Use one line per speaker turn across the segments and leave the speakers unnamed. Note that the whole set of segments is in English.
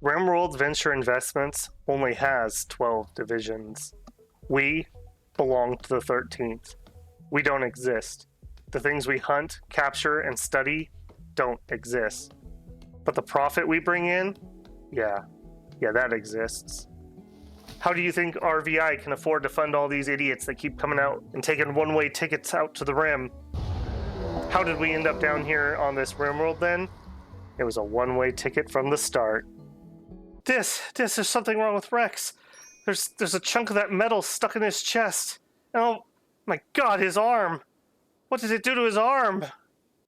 RimWorld Venture Investments only has 12 divisions. We belong to the 13th. We don't exist. The things we hunt, capture, and study don't exist. But the profit we bring in, yeah, that exists. How do you think RVI can afford to fund all these idiots that keep coming out and taking one-way tickets out to the rim? How did we end up down here on this RimWorld then? It was a one-way ticket from the start. There's something wrong with Rex. There's a chunk of that metal stuck in his chest. Oh my god, his arm! What did it do to his arm?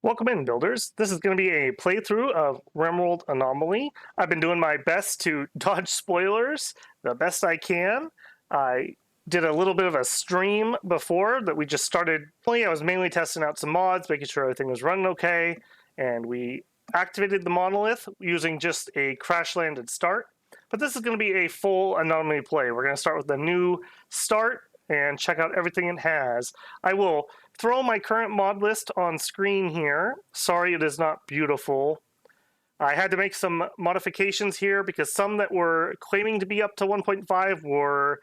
Welcome in, builders. This is going to be a playthrough of RimWorld Anomaly. I've been doing my best to dodge spoilers the best I can. I did a little bit of a stream before that we just started. I was mainly testing out some mods, making sure everything was running okay, and we activated the monolith using just a crash landed start. But this is going to be a full Anomaly play. We're going to start with the new start and check out everything it has. I will throw my current mod list on screen here. Sorry it is not beautiful. I had to make some modifications here because some that were claiming to be up to 1.5 were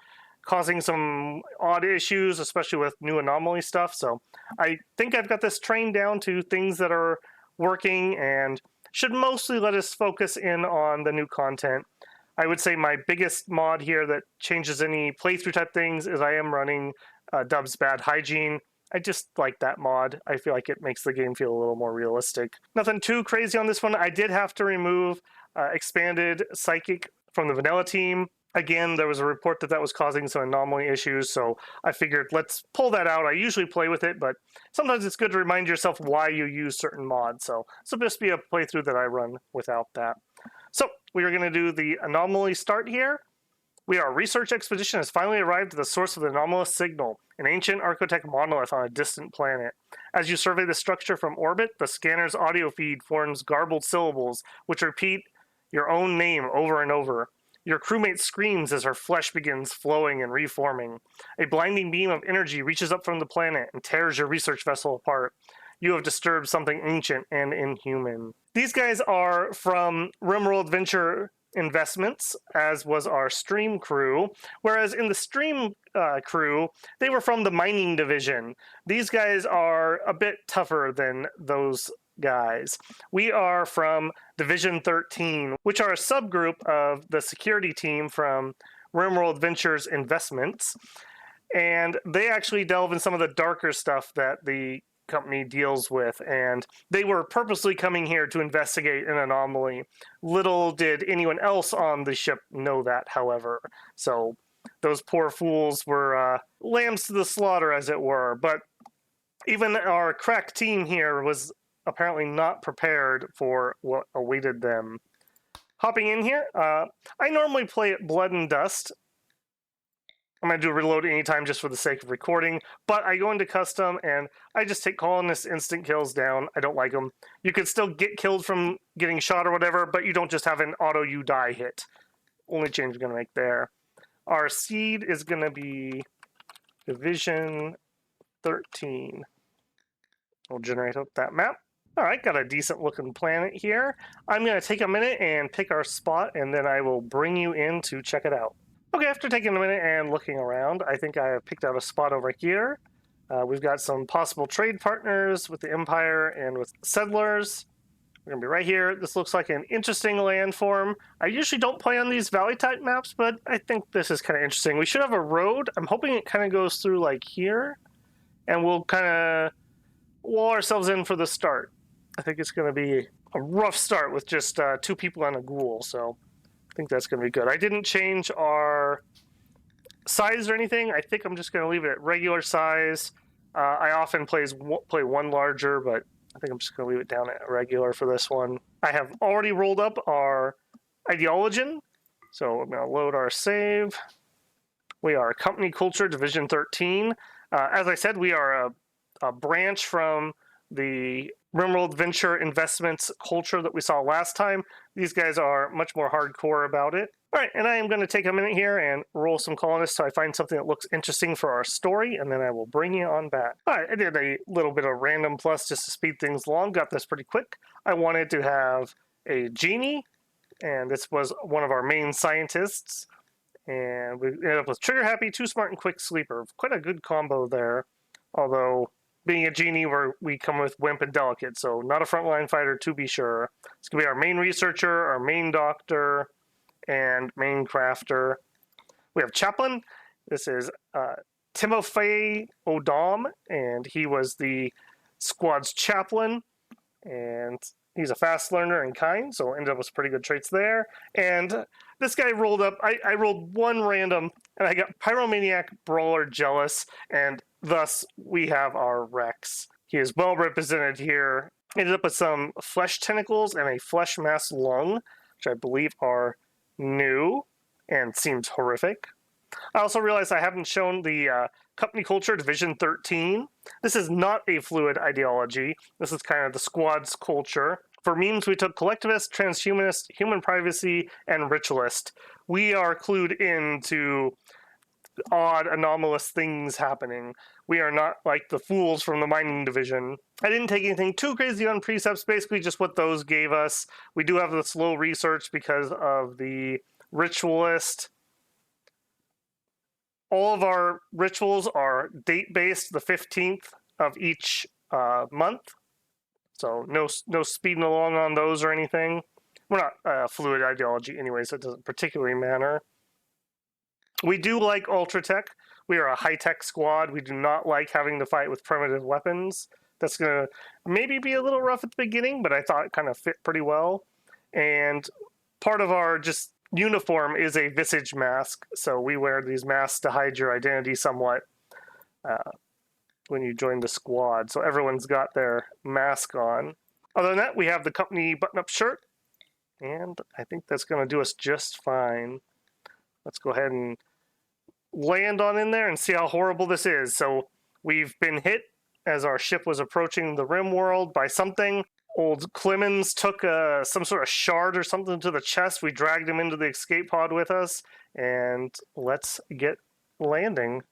causing some odd issues, especially with new Anomaly stuff. So I think I've got this trained down to things that are working and should mostly let us focus in on the new content. I would say my biggest mod here that changes any playthrough type things is I am running Dub's Bad Hygiene. I just like that mod. I feel like it makes the game feel a little more realistic. Nothing too crazy on this one. I did have to remove Expanded Psychic from the vanilla team. Again, there was a report that was causing some anomaly issues, so I figured let's pull that out. I usually play with it, but sometimes it's good to remind yourself why you use certain mods. So this will just be a playthrough that I run without that. So we are going to do the anomaly start here. Our research expedition has finally arrived at the source of the anomalous signal, an ancient architect monolith on a distant planet. As you survey the structure from orbit, the scanner's audio feed forms garbled syllables, which repeat your own name over and over. Your crewmate screams as her flesh begins flowing and reforming. A blinding beam of energy reaches up from the planet and tears your research vessel apart. You have disturbed something ancient and inhuman. These guys are from RimWorld Venture Investments, as was our stream crew, whereas in the stream crew, they were from the mining division. These guys are a bit tougher than those guys. We are from Division 13, which are a subgroup of the security team from RimWorld Ventures Investments, and they actually delve in some of the darker stuff that the company deals with, and they were purposely coming here to investigate an anomaly. Little did anyone else on the ship know that, however. So those poor fools were lambs to the slaughter, as it were. But even our crack team here was apparently not prepared for what awaited them. Hopping in here, I normally play at Blood and Dust. I'm going to do reload anytime just for the sake of recording, but I go into custom and I just take colonist instant kills down. I don't like them. You can still get killed from getting shot or whatever, but you don't just have an auto you die hit. Only change I'm going to make there. Our seed is going to be Division 13. We'll generate up that map. All right, got a decent looking planet here. I'm going to take a minute and pick our spot, and then I will bring you in to check it out. Okay, after taking a minute and looking around, I think I have picked out a spot over here. We've got some possible trade partners with the Empire and with settlers. We're going to be right here. This looks like an interesting landform. I usually don't play on these valley-type maps, but I think this is kind of interesting. We should have a road. I'm hoping it kind of goes through like here, and we'll kind of wall ourselves in for the start. I think it's going to be a rough start with just 2 people and a ghoul, so I think that's going to be good. I didn't change our size or anything. I think I'm just going to leave it at regular size. I often play one larger, but I think I'm just going to leave it down at regular for this one. I have already rolled up our ideologian, so I'm going to load our save. We are Company Culture Division 13. As I said, we are a branch from the RimWorld Venture Investments culture that we saw last time. These guys are much more hardcore about it. All right, and I am going to take a minute here and roll some colonists so I find something that looks interesting for our story, and then I will bring you on back. All right, I did a little bit of random plus just to speed things along. Got this pretty quick. I wanted to have a genie and this was one of our main scientists. And we ended up with Trigger Happy, Too Smart, and Quick Sleeper. Quite a good combo there. Although, being a genie, we come with Wimp and Delicate, so not a frontline fighter to be sure. It's going to be our main researcher, our main doctor, and main crafter. We have Chaplain. This is Timofey Odom, and he was the squad's chaplain. And he's a fast learner and kind, so ended up with pretty good traits there. And this guy rolled up. I rolled one random, and I got Pyromaniac, Brawler, Jealous, and thus we have our Rex. He is well represented here. Ended up with some flesh tentacles and a flesh mass lung, which I believe are new and seems horrific. I also realized I haven't shown the company culture, Division 13. This is not a fluid ideology. This is kind of the squad's culture. For memes, we took collectivist, transhumanist, human privacy, and ritualist. We are clued into odd, anomalous things happening. We are not like the fools from the mining division. I didn't take anything too crazy on precepts, basically just what those gave us. We do have the slow research because of the ritualist. All of our rituals are date-based, the 15th of each month. So no speeding along on those or anything. We're not fluid ideology anyway, so it doesn't particularly matter. We do like Ultratech. We are a high-tech squad. We do not like having to fight with primitive weapons. That's going to maybe be a little rough at the beginning, but I thought it kind of fit pretty well. And part of our just uniform is a visage mask, so we wear these masks to hide your identity somewhat when you join the squad. So everyone's got their mask on. Other than that, we have the company button-up shirt, and I think that's going to do us just fine. Let's go ahead and land on in there and see how horrible this is. So we've been hit as our ship was approaching the RimWorld by something. Old Clemens took some sort of shard or something to the chest. We dragged him into the escape pod with us, and let's get landing.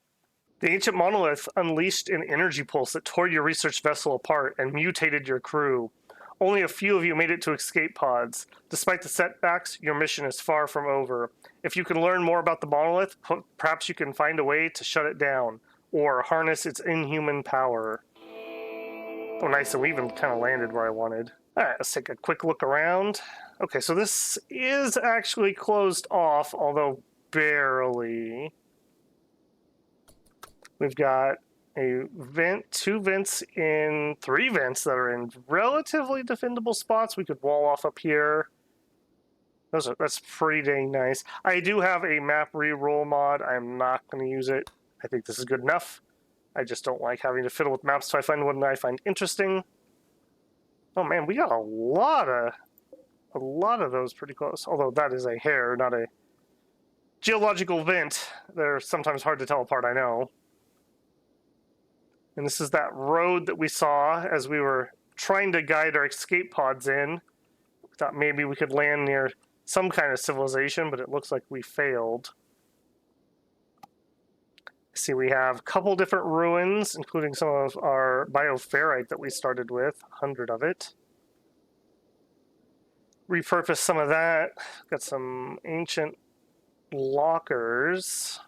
The ancient monolith unleashed an energy pulse that tore your research vessel apart and mutated your crew. Only a few of you made it to escape pods. Despite the setbacks, your mission is far from over. If you can learn more about the monolith, perhaps you can find a way to shut it down, or harness its inhuman power. Oh, nice, and we even kind of landed where I wanted. Alright, let's take a quick look around. Okay, so this is actually closed off, although barely. We've got a vent, 2 vents in 3 vents that are in relatively defendable spots. We could wall off up here. That's pretty dang nice. I do have a map reroll mod. I'm not going to use it. I think this is good enough. I just don't like having to fiddle with maps, so I find one that I find interesting. Oh man, we got a lot of those pretty close. Although that is a hair, not a geological vent. They're sometimes hard to tell apart, I know. And this is that road that we saw as we were trying to guide our escape pods in. We thought maybe we could land near some kind of civilization, but it looks like we failed. See, we have a couple different ruins, including some of our bioferrite that we started with, 100 of it. Repurpose some of that. Got some ancient lockers.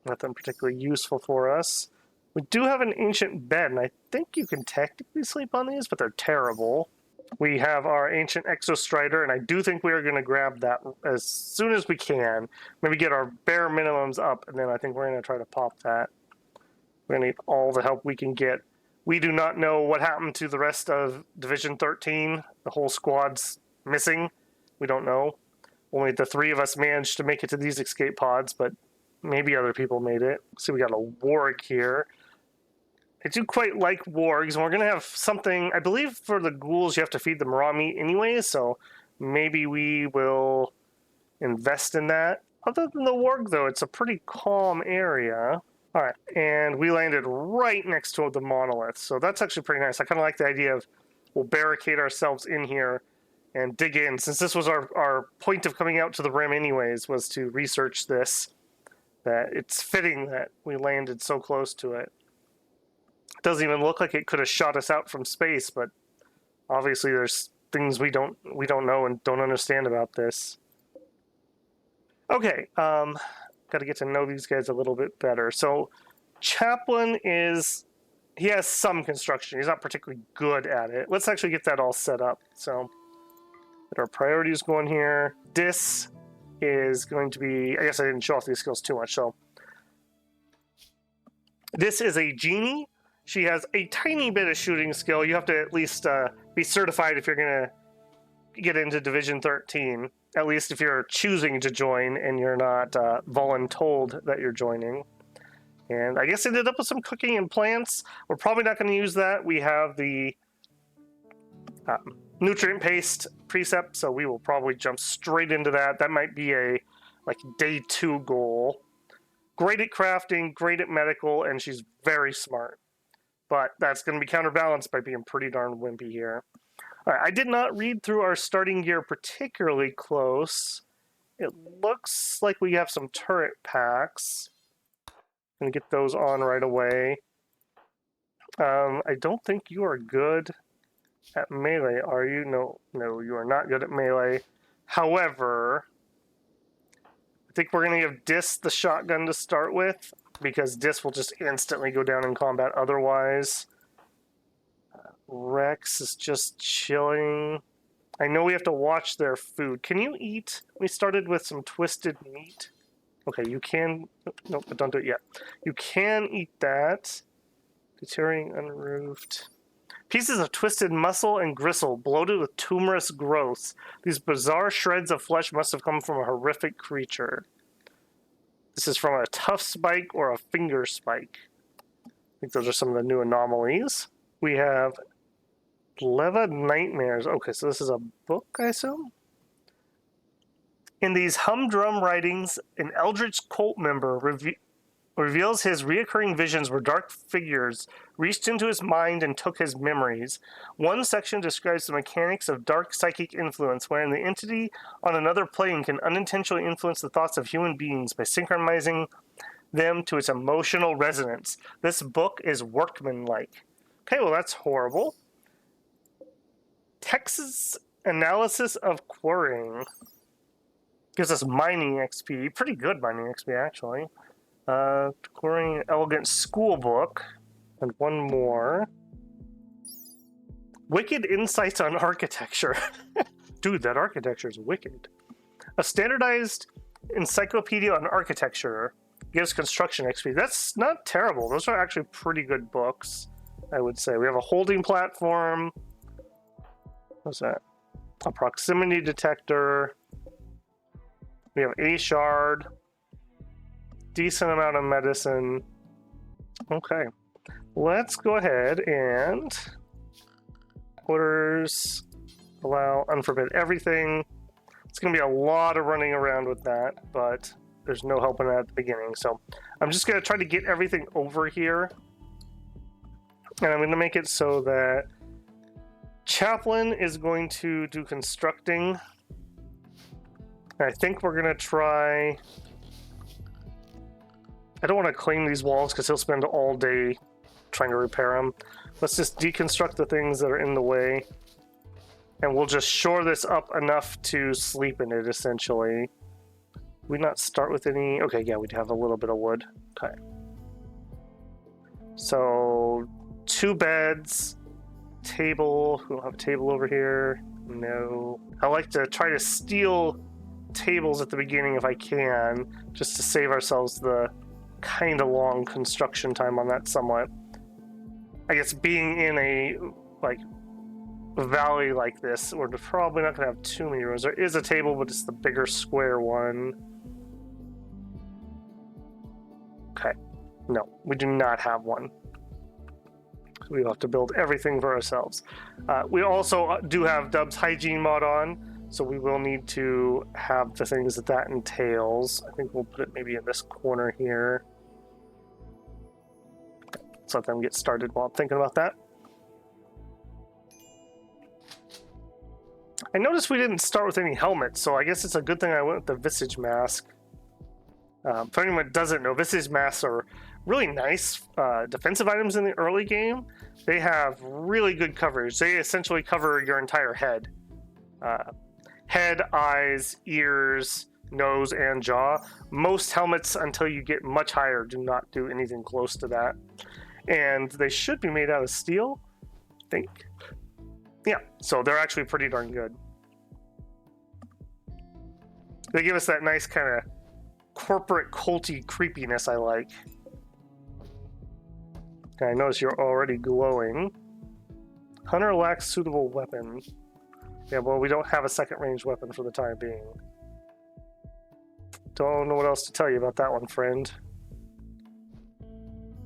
Nothing particularly useful for us. We do have an ancient bed, and I think you can technically sleep on these, but they're terrible. We have our ancient exostrider, and I do think we are going to grab that as soon as we can. Maybe get our bare minimums up, and then I think we're going to try to pop that. We're going to need all the help we can get. We do not know what happened to the rest of Division 13. The whole squad's missing. We don't know. Only the 3 of us managed to make it to these escape pods, but maybe other people made it. So we got a warg here. I do quite like wargs, and we're going to have something, I believe for the ghouls you have to feed them raw meat anyway, so maybe we will invest in that. Other than the warg, though, it's a pretty calm area. Alright, and we landed right next to the monolith, so that's actually pretty nice. I kind of like the idea of we'll barricade ourselves in here and dig in. Since this was our point of coming out to the rim anyways, was to research this, that it's fitting that we landed so close to it. Doesn't even look like it could have shot us out from space, but obviously there's things we don't know and don't understand about this. Okay, got to get to know these guys a little bit better. So Chaplain he has some construction. He's not particularly good at it. Let's actually get that all set up. So get our priorities going here. Dis is going to be, I guess I didn't show off these skills too much. So this is a genie. She has a tiny bit of shooting skill. You have to at least be certified if you're going to get into Division 13. At least if you're choosing to join and you're not voluntold that you're joining. And I guess I ended up with some cooking and plants. We're probably not going to use that. We have the nutrient paste precept, so we will probably jump straight into that. That might be a day 2 goal. Great at crafting, great at medical, and she's very smart. But that's going to be counterbalanced by being pretty darn wimpy here. All right, I did not read through our starting gear particularly close. It looks like we have some turret packs. Gonna get those on right away. I don't think you are good at melee, are you? No, you are not good at melee. However, I think we're gonna give Dis the shotgun to start with, because Dis will just instantly go down in combat otherwise. Rex is just chilling. I know we have to watch their food. Can you eat? We started with some twisted meat. Okay, you can... Nope, but don't do it yet. You can eat that. Deteriorating unroofed. Pieces of twisted muscle and gristle, bloated with tumorous growths. These bizarre shreds of flesh must have come from a horrific creature. This is from a tough spike or a finger spike. I think those are some of the new anomalies. We have Leva Nightmares. Okay, so this is a book, I assume? In these humdrum writings, an eldritch cult member reveals his reoccurring visions where dark figures reached into his mind and took his memories. One section describes the mechanics of dark psychic influence, wherein the entity on another plane can unintentionally influence the thoughts of human beings by synchronizing them to its emotional resonance. This book is workmanlike. Okay, well that's horrible. Texas analysis of quarrying. Gives us mining XP. Pretty good mining XP, actually. Quarrying elegant school book. And one more. Wicked insights on architecture. Dude, that architecture is wicked. A standardized encyclopedia on architecture gives construction XP. That's not terrible. Those are actually pretty good books, I would say. We have a holding platform. What's that? A proximity detector. We have a shard. Decent amount of medicine. Okay. Let's go ahead and orders, allow, unforbid everything. It's going to be a lot of running around with that, but there's no helping that at the beginning. So I'm just going to try to get everything over here. And I'm going to make it so that Chaplain is going to do constructing. I think we're going to try... I don't want to clean these walls because he'll spend all day trying to repair them. Let's just deconstruct the things that are in the way. And we'll just shore this up enough to sleep in it, essentially. We not start with any... Okay, yeah, we'd have a little bit of wood. Okay. So, 2 beds, table. We don't have a table over here. No. I like to try to steal tables at the beginning if I can, just to save ourselves the kind of long construction time on that somewhat. I guess being in a valley like this, we're probably not going to have too many rooms. There is a table, but it's the bigger square one. Okay. No, we do not have one. We'll have to build everything for ourselves. We also do have Dub's hygiene mod on, so we will need to have the things that entails. I think we'll put it maybe in this corner here. Let's let them get started while I'm thinking about that. I noticed we didn't start with any helmets, so I guess it's a good thing I went with the Visage Mask. For anyone that doesn't know, Visage Masks are really nice defensive items in the early game. They have really good coverage. They essentially cover your entire head. head, eyes, ears, nose, and jaw. Most helmets, until you get much higher, do not do anything close to that. And they should be made out of steel, I think. Yeah, so they're actually pretty darn good. They give us that nice kind of corporate culty creepiness I like. Okay, I notice you're already glowing. Hunter lacks suitable weapon. Yeah, well, we don't have a second range weapon for the time being. Don't know what else to tell you about that one, friend.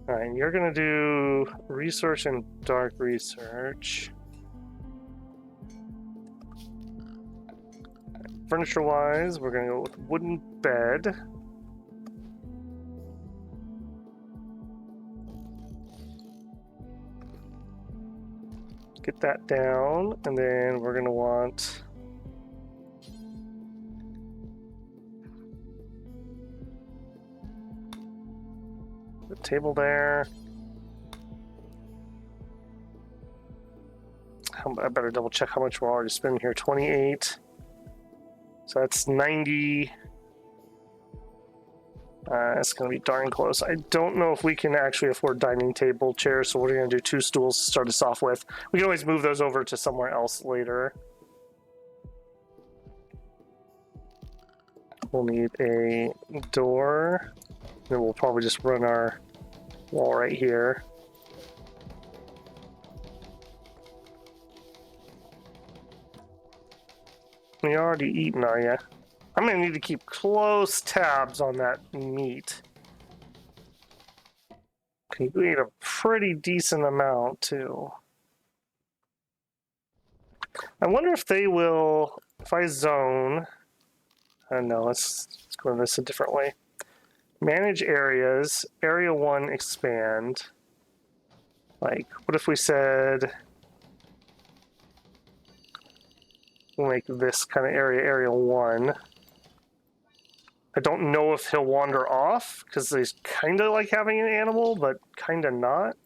Alright, you're gonna do research and dark research. Furniture-wise, we're gonna go with wooden bed. Get that down, and then we're gonna want the table there. I better double check how much we're already spending here. 28. So that's 90. It's going to be darn close. I don't know if we can actually afford dining table chairs, so we're going to do 2 stools to start us off with. We can always move those over to somewhere else later. We'll need a door. Then we'll probably just run our wall right here. You're already eating, are you? I'm going to need to keep close tabs on that meat. You eat a pretty decent amount, too. I wonder if they will, if I zone... no, let's go this a different way. Manage areas, area 1 expand. Like, what if we said... We'll make this kind of area 1. I don't know if he'll wander off, because he's kind of like having an animal, but kind of not.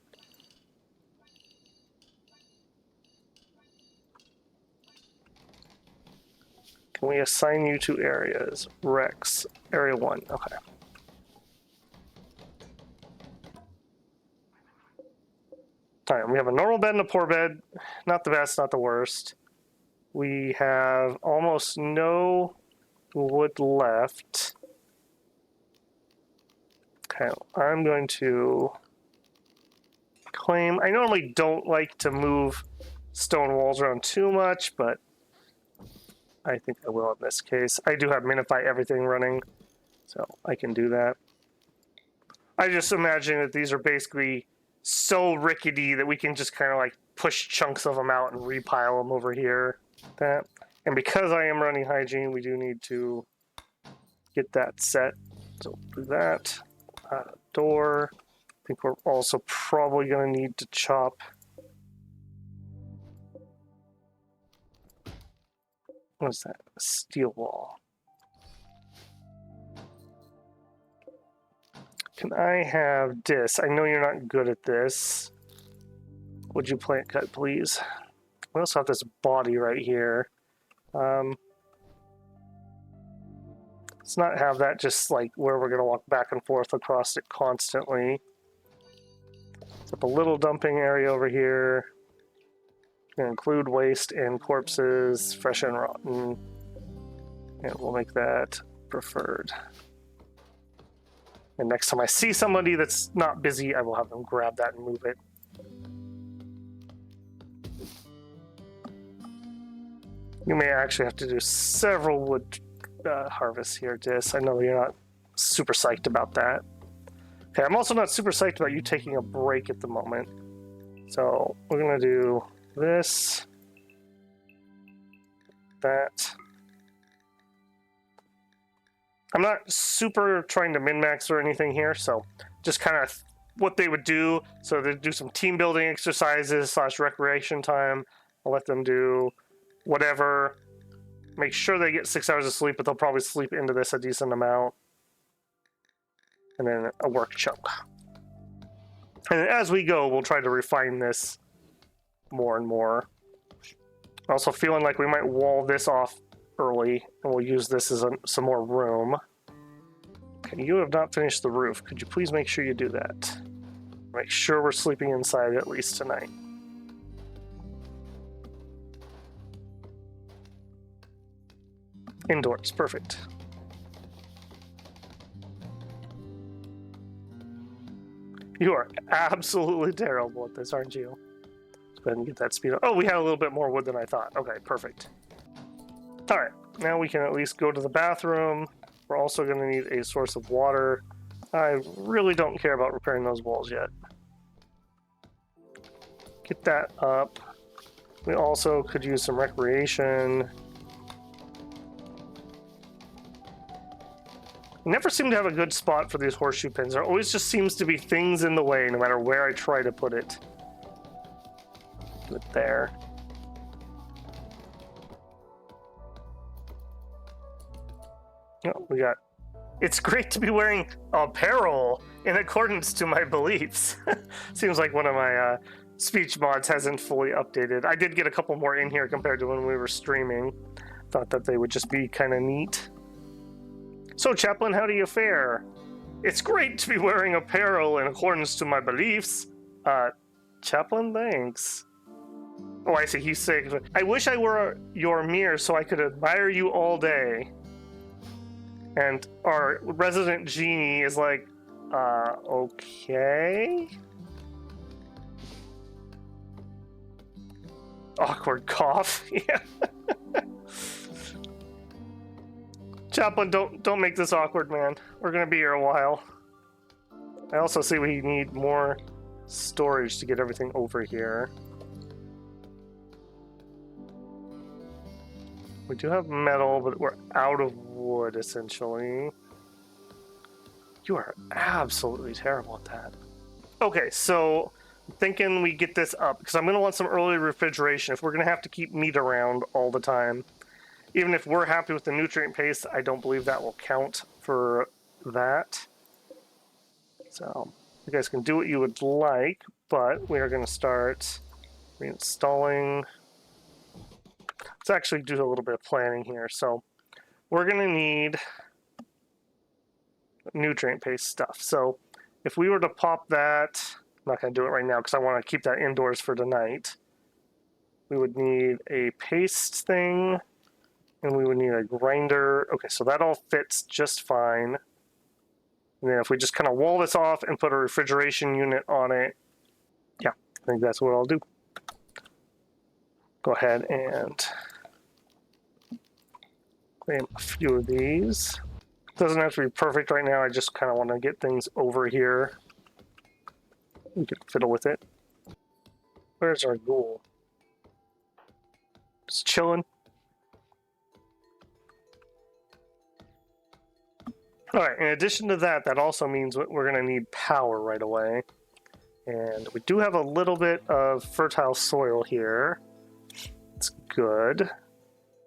Can we assign you to areas? Rex, area 1, okay. Alright, we have a normal bed and a poor bed. Not the best, not the worst. We have almost no wood left. Okay, I'm going to claim... I normally don't like to move stone walls around too much, but I think I will in this case. I do have minify everything running, so I can do that. I just imagine that these are basically so rickety that we can just kind of like push chunks of them out and repile them over here. That. And because I am running hygiene, we do need to get that set. So do that. Door. I think we're also probably going to need to chop. What is that? A steel wall. Can I have this? I know you're not good at this. Would you plant cut, please? We also have this body right here. Let's not have that just like where we're going to walk back and forth across it constantly. Set up a little dumping area over here. Going to include waste and corpses, fresh and rotten. And we'll make that preferred. And next time I see somebody that's not busy, I will have them grab that and move it. You may actually have to do several wood harvests here, Dis. I know you're not super psyched about that. Okay, I'm also not super psyched about you taking a break at the moment. So we're going to do this, that. I'm not super trying to min-max or anything here, so just kind of what they would do. So they do some team building exercises / recreation time. I'll let them do whatever. Make sure they get 6 hours of sleep, but they'll probably sleep into this a decent amount. And then a work chunk. And as we go, we'll try to refine this more and more. Also feeling like we might wall this off early, and we'll use this as some more room. Okay, you have not finished the roof. Could you please make sure you do that? Make sure we're sleeping inside at least tonight. Indoors, perfect. You are absolutely terrible at this, aren't you? Let's go ahead and get that speed up. Oh, we had a little bit more wood than I thought. Okay, perfect. All right, now we can at least go to the bathroom. We're also going to need a source of water. I really don't care about repairing those walls yet. Get that up. We also could use some recreation. Never seem to have a good spot for these horseshoe pins. There always just seems to be things in the way, no matter where I try to put it. Do it there. Oh, we got... It's great to be wearing apparel in accordance to my beliefs. Seems like one of my speech mods hasn't fully updated. I did get a couple more in here compared to when we were streaming. Thought that they would just be kind of neat. So, Chaplain, how do you fare? It's great to be wearing apparel in accordance to my beliefs. Chaplain, thanks. Oh, I see, he's sick. I wish I were your mirror so I could admire you all day. And our resident genie is like, okay? Awkward cough, yeah. Chaplain, don't make this awkward, man. We're gonna be here a while. I also see we need more storage to get everything over here. We do have metal, but we're out of wood, essentially. You are absolutely terrible at that. Okay, so I'm thinking we get this up, because I'm going to want some early refrigeration if we're going to have to keep meat around all the time. Even if we're happy with the nutrient paste, I don't believe that will count for that. So you guys can do what you would like, but we are going to start reinstalling. Let's actually do a little bit of planning here. So we're going to need nutrient paste stuff. So if we were to pop that, I'm not going to do it right now because I want to keep that indoors for tonight. We would need a paste thing, and we would need a grinder. Okay, so that all fits just fine. And then if we just kind of wall this off and put a refrigeration unit on it, yeah, I think that's what I'll do. Go ahead and claim a few of these. Doesn't have to be perfect right now. I just kind of want to get things over here. We can fiddle with it. Where's our ghoul? Just chilling. All right, in addition to that, that also means we're going to need power right away. And we do have a little bit of fertile soil here. It's good.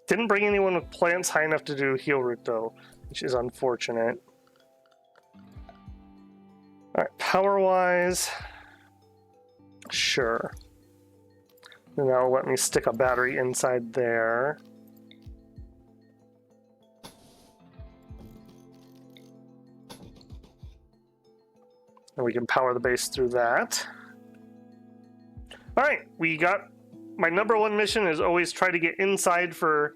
Didn't bring anyone with plants high enough to do heal root, though, which is unfortunate. All right, power-wise, sure. And that'll let me stick a battery inside there. And we can power the base through that. All right, we got... My number one mission is always try to get inside for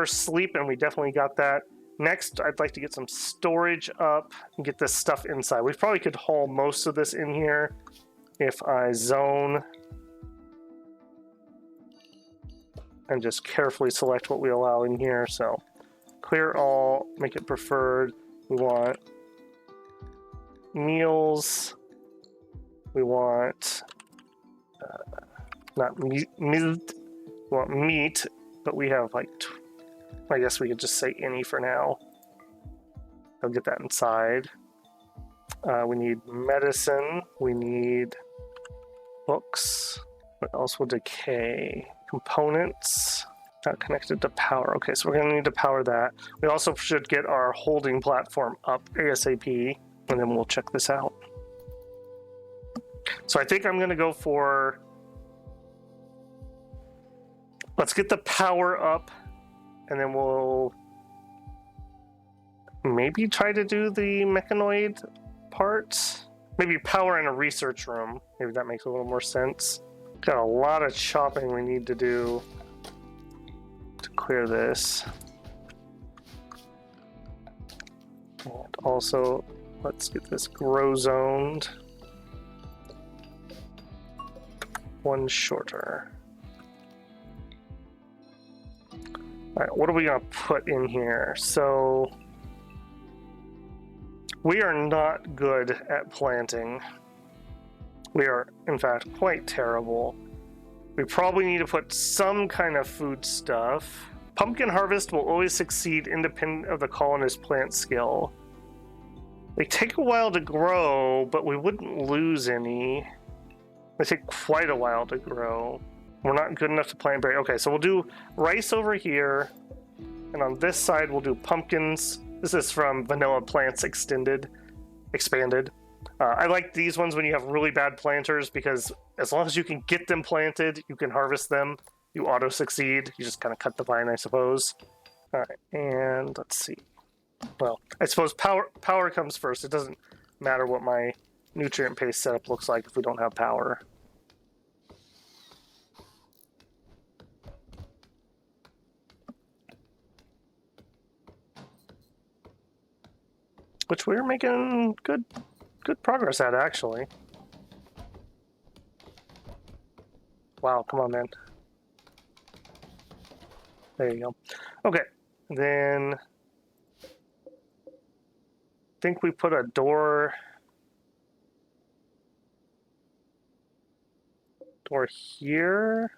sleep, and we definitely got that. Next, I'd like to get some storage up and get this stuff inside. We probably could haul most of this in here if I zone and just carefully select what we allow in here. So clear all, make it preferred. We want meals. We want not meat. We want meat, but we have like, I guess we could just say any for now. I'll get that inside. We need medicine. We need books. What else will decay? Components. Not connected to power. Okay, so we're going to need to power that. We also should get our holding platform up ASAP, and then we'll check this out. So I think I'm going to go for Let's get the power up, and then we'll maybe try to do the mechanoid part. Maybe power in a research room. Maybe that makes a little more sense. Got a lot of chopping we need to do to clear this. And also, let's get this grow zoned. One shorter. Alright, what are we gonna put in here? So we are not good at planting. We are, in fact, quite terrible. We probably need to put some kind of food stuff. Pumpkin harvest will always succeed independent of the colonist plant skill. They take a while to grow, but we wouldn't lose any. They take quite a while to grow. We're not good enough to plant berry. Okay, so we'll do rice over here, and on this side we'll do pumpkins. This is from Vanilla Plants Expanded. I like these ones when you have really bad planters, because as long as you can get them planted, you can harvest them. You auto-succeed. You just kind of cut the vine, I suppose. All right, and let's see. Well, I suppose power comes first. It doesn't matter what my nutrient paste setup looks like if we don't have power. Which we're making good progress at, actually. Wow, come on, man. There you go. Okay, then I think we put a door here.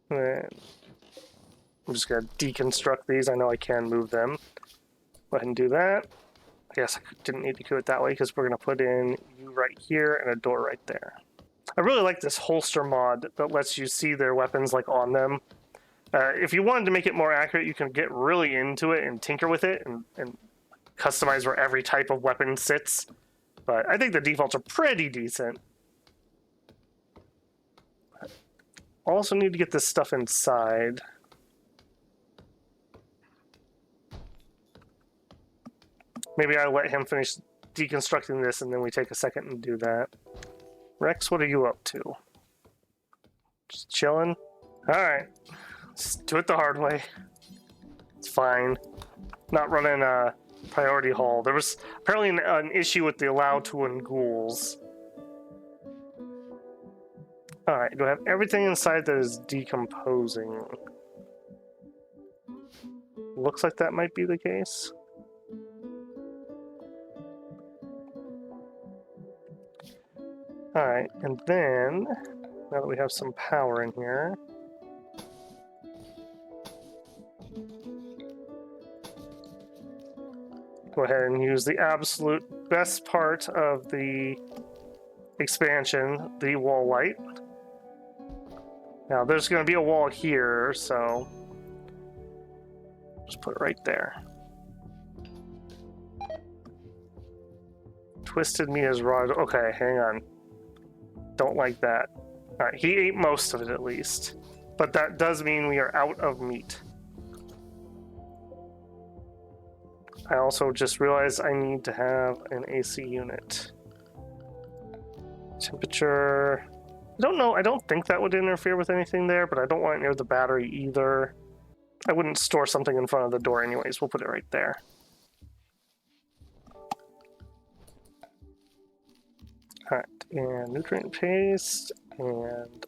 And I'm just gonna deconstruct these. I know I can move them. Go ahead and do that. I guess I didn't need to do it that way because we're gonna put in you right here and a door right there. I really like this holster mod that lets you see their weapons like on them. If you wanted to make it more accurate, you can get really into it and tinker with it and customize where every type of weapon sits. But I think the defaults are pretty decent. Also need to get this stuff inside. Maybe I'll let him finish deconstructing this and then we take a second and do that. Rex, what are you up to? Just chilling? Alright. Let's do it the hard way. It's fine. Not running a priority haul. There was apparently an issue with the allow to win ghouls. Alright, do I have everything inside that is decomposing? Looks like that might be the case. Alright, and then, now that we have some power in here, go ahead and use the absolute best part of the expansion, the wall light. Now, there's going to be a wall here, so just put it right there. Twisted meat is raw. Okay, hang on. Don't like that. Alright, he ate most of it at least. But that does mean we are out of meat. I also just realized I need to have an AC unit. Temperature... I don't know, I don't think that would interfere with anything there, but I don't want it near the battery either. I wouldn't store something in front of the door anyways. We'll put it right there. Alright, and nutrient paste, and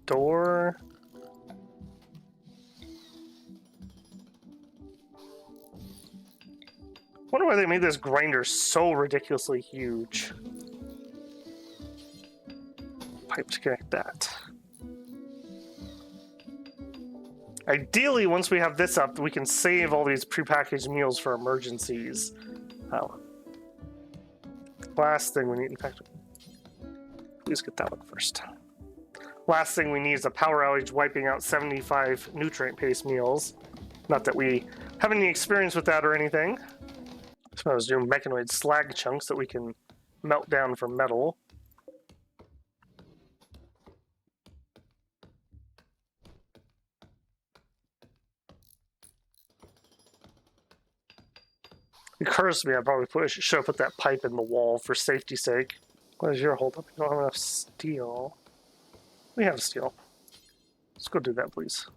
door. I wonder why they made this grinder so ridiculously huge. Pipe to connect that. Ideally, once we have this up, we can save all these prepackaged meals for emergencies. Oh. Last thing we need, in fact, please get that one first. Last thing we need is a power outage wiping out 75 nutrient paste meals. Not that we have any experience with that or anything. So I was doing mechanoid slag chunks that we can melt down for metal. It occurs to me I probably should have put that pipe in the wall for safety's sake. What is your holdup? You don't have enough steel. We have steel. Let's go do that, please.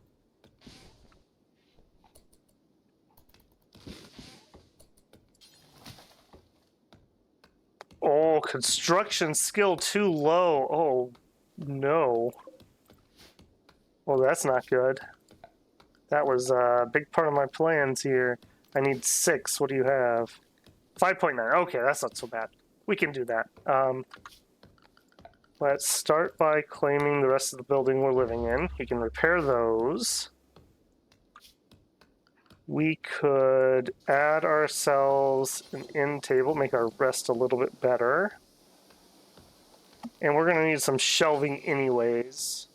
Oh, construction skill too low. Oh, no. Well, that's not good. That was a big part of my plans here. I need 6. What do you have? 5.9. Okay, that's not so bad. We can do that. Let's start by claiming the rest of the building we're living in. We can repair those. We could add ourselves an end table, make our rest a little bit better. And we're going to need some shelving anyways.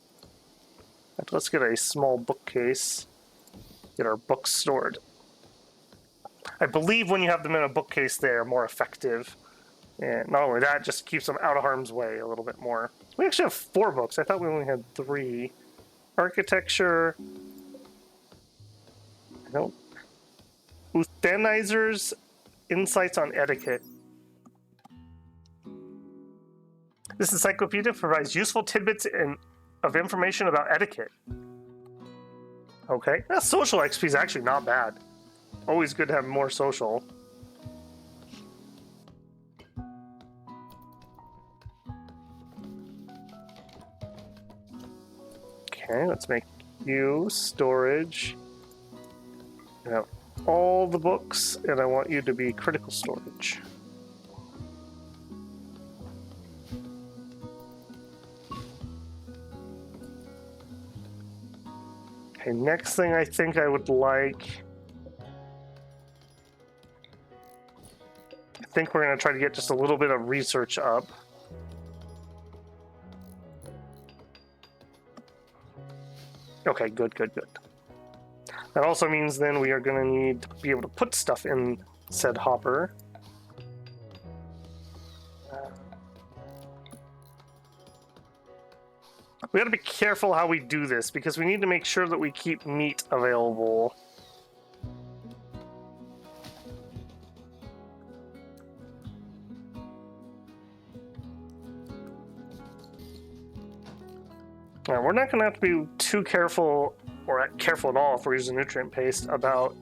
Let's get a small bookcase. Get our books stored. I believe when you have them in a bookcase, they're more effective. And not only that, just keeps them out of harm's way a little bit more. We actually have 4 books. I thought we only had 3. Architecture. Nope. Euthanizers, Insights on Etiquette. This encyclopedia provides useful tidbits of information about etiquette. Okay. That social XP is actually not bad. Always good to have more social. Okay, let's make you storage. You have all the books, and I want you to be critical storage. Okay, next thing I think I would like... I think we're going to try to get just a little bit of research up. Okay, good. That also means then we are going to need to be able to put stuff in said hopper. We got to be careful how we do this because we need to make sure that we keep meat available. Now, we're not going to have to be too careful, or careful at all if we're using nutrient paste, about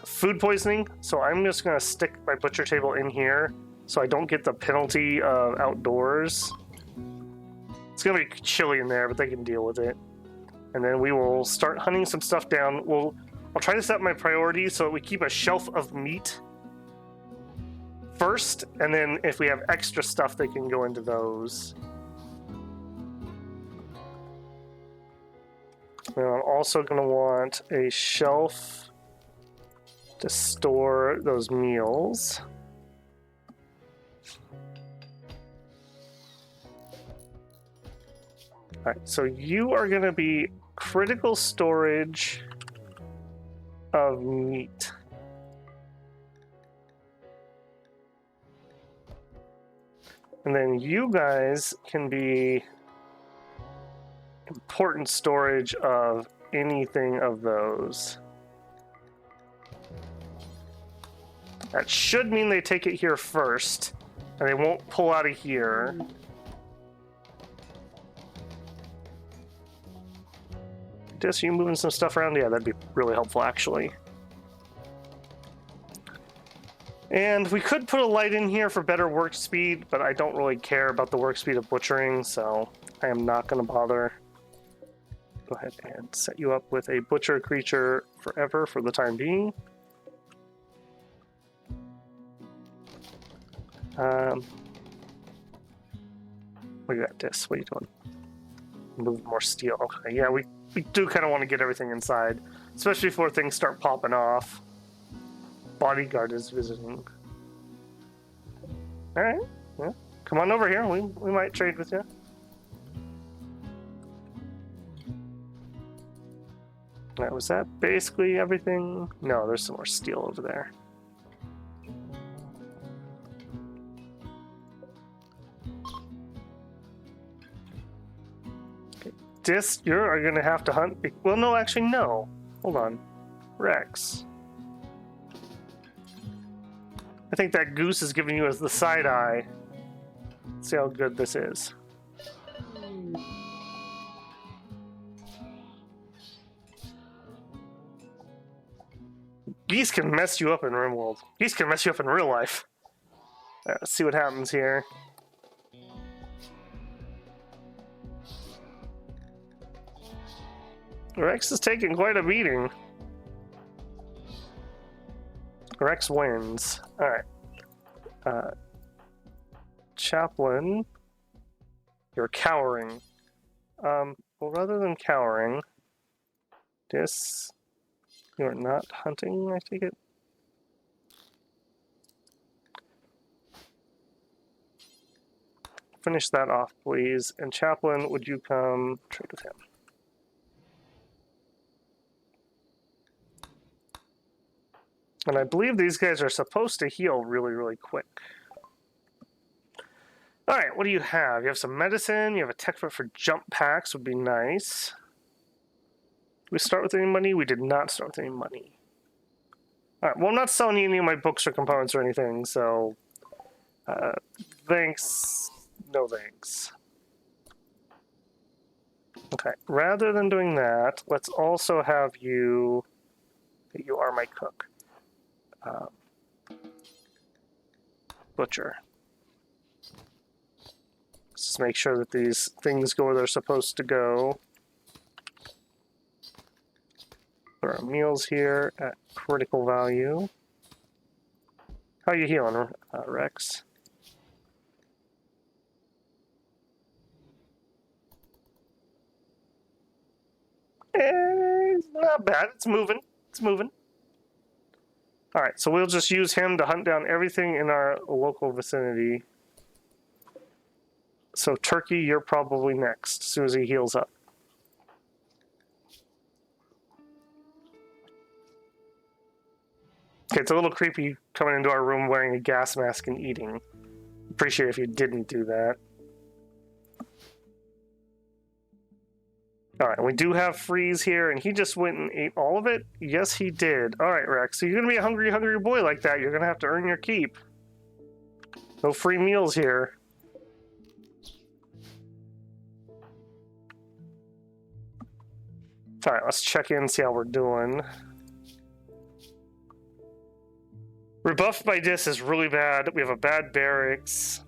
food poisoning. So I'm just going to stick my butcher table in here so I don't get the penalty of outdoors. It's going to be chilly in there, but they can deal with it. And then we will start hunting some stuff down. I'll try to set my priorities so that we keep a shelf of meat first, and then if we have extra stuff, they can go into those. And I'm also going to want a shelf to store those meals. All right, so you are going to be critical storage of meat. And then you guys can be important storage of anything of those. That should mean they take it here first, and they won't pull out of here. Just you moving some stuff around? Yeah, that'd be really helpful, actually. And we could put a light in here for better work speed, but I don't really care about the work speed of butchering, so I am not going to bother. Go ahead and set you up with a butcher creature forever for the time being. We got this. What are you doing? Move more steel. Okay, yeah, we do kind of want to get everything inside, especially before things start popping off. Bodyguard is visiting. All right, yeah, come on over here. We might trade with you. Now, was that basically everything? No, there's some more steel over there. You are going to have to hunt. Well, no, actually, no. Hold on. Rex. I think that goose is giving you the side eye. Let's see how good this is. Geese can mess you up in RimWorld. Geese can mess you up in real life. Let's see what happens here. Rex is taking quite a beating. Rex wins. Alright. Chaplain. You're cowering. Well, rather than cowering, you're not hunting, I take it? Finish that off, please. And Chaplain, would you come trade with him? And I believe these guys are supposed to heal really, really quick. Alright, what do you have? You have some medicine, you have a tech for jump packs, would be nice. Did we start with any money? We did not start with any money. Alright, well, I'm not selling you any of my books or components or anything, so... thanks. No thanks. Okay, rather than doing that, let's also have you... You are my cook. Butcher. Let's just make sure that these things go where they're supposed to go. There are meals here at critical value. How are you healing, Rex? It's not bad. It's moving. It's moving. Alright, so we'll just use him to hunt down everything in our local vicinity. So Turkey, you're probably next, as soon as he heals up. Okay, it's a little creepy coming into our room wearing a gas mask and eating. Appreciate it if you didn't do that. Alright, we do have Freeze here, and he just went and ate all of it? Yes, he did. Alright, Rex, so you're gonna be a hungry, hungry boy like that. You're gonna have to earn your keep. No free meals here. Alright, let's check in, see how we're doing. Rebuffed by Dis is really bad. We have a bad barracks.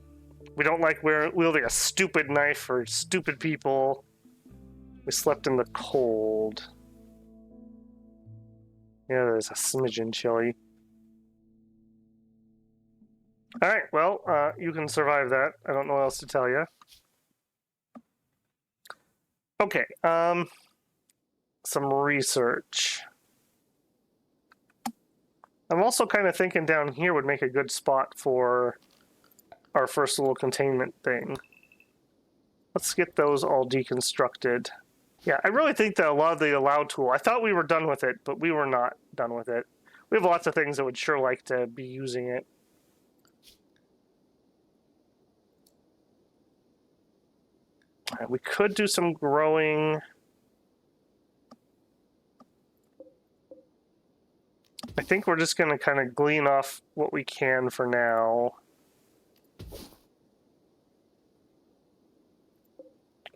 We don't like wielding a stupid knife for stupid people. We slept in the cold. Yeah, there's a smidgen chilly. Alright, well, you can survive that. I don't know what else to tell you. Okay, some research. I'm also kind of thinking down here would make a good spot for our first little containment thing. Let's get those all deconstructed. Yeah, I really think that a lot of the allow tool, I thought we were done with it, but we were not done with it. We have lots of things that would sure like to be using it. We could do some growing. I think we're just going to kind of glean off what we can for now.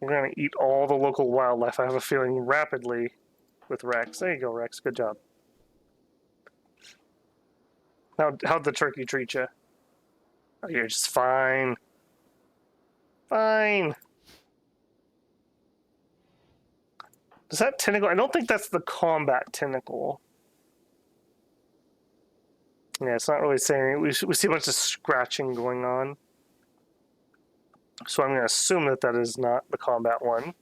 We're going to eat all the local wildlife, I have a feeling, rapidly with Rex. There you go, Rex. Good job. How'd the turkey treat you? Oh, you're just fine. Fine. Does that tentacle... I don't think that's the combat tentacle. Yeah, it's not really saying... We see a bunch of scratching going on. So I'm going to assume that that is not the combat one.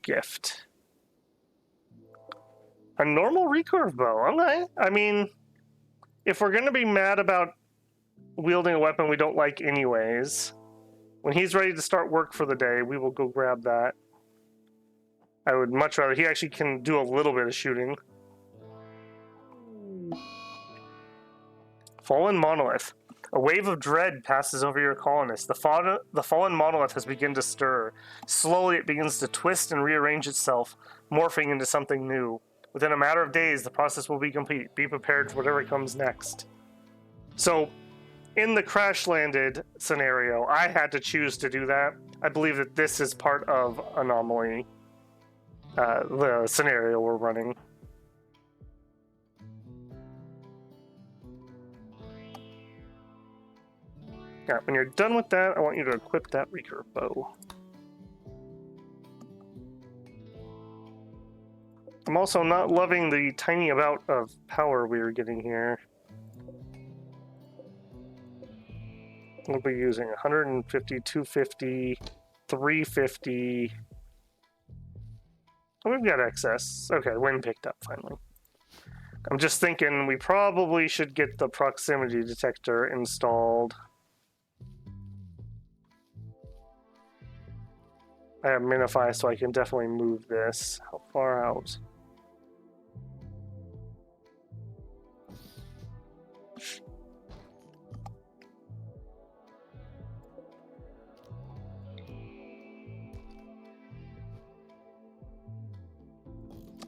Gift. A normal recurve bow. Okay. I mean, if we're going to be mad about wielding a weapon we don't like anyways, when he's ready to start work for the day, we will go grab that. I would much rather... He actually can do a little bit of shooting. Fallen Monolith. A wave of dread passes over your colonists. The fallen monolith has begun to stir. Slowly it begins to twist and rearrange itself, morphing into something new. Within a matter of days, the process will be complete. Be prepared for whatever comes next. So, in the crash landed scenario, I had to choose to do that. I believe that this is part of Anomaly, the scenario we're running. Yeah, when you're done with that, I want you to equip that recurve bow. I'm also not loving the tiny amount of power we are getting here. We'll be using 150, 250, 350. Oh, we've got excess. Okay, wind picked up finally. I'm just thinking we probably should get the proximity detector installed. I have minify, so I can definitely move this. How far out?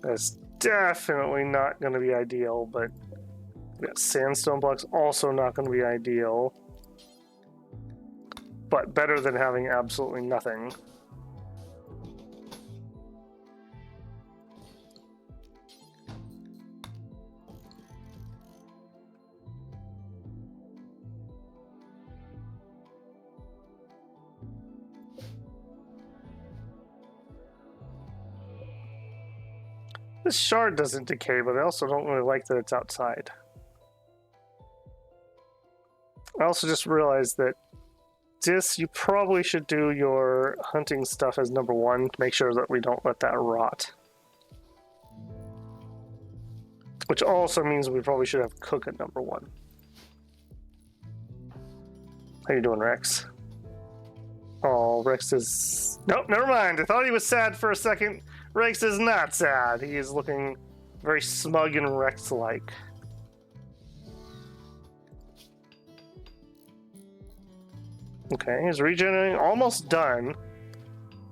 That's definitely not going to be ideal, but we got sandstone blocks, also not going to be ideal. But better than having absolutely nothing. This shard doesn't decay, but I also don't really like that it's outside. I also just realized that you probably should do your hunting stuff as number 1 to make sure that we don't let that rot. Which also means we probably should have cook at number 1. How you doing, Rex? Oh, Rex is... Nope, never mind. I thought he was sad for a second. Rex is not sad. He is looking very smug and Rex-like. Okay, he's regenerating, almost done.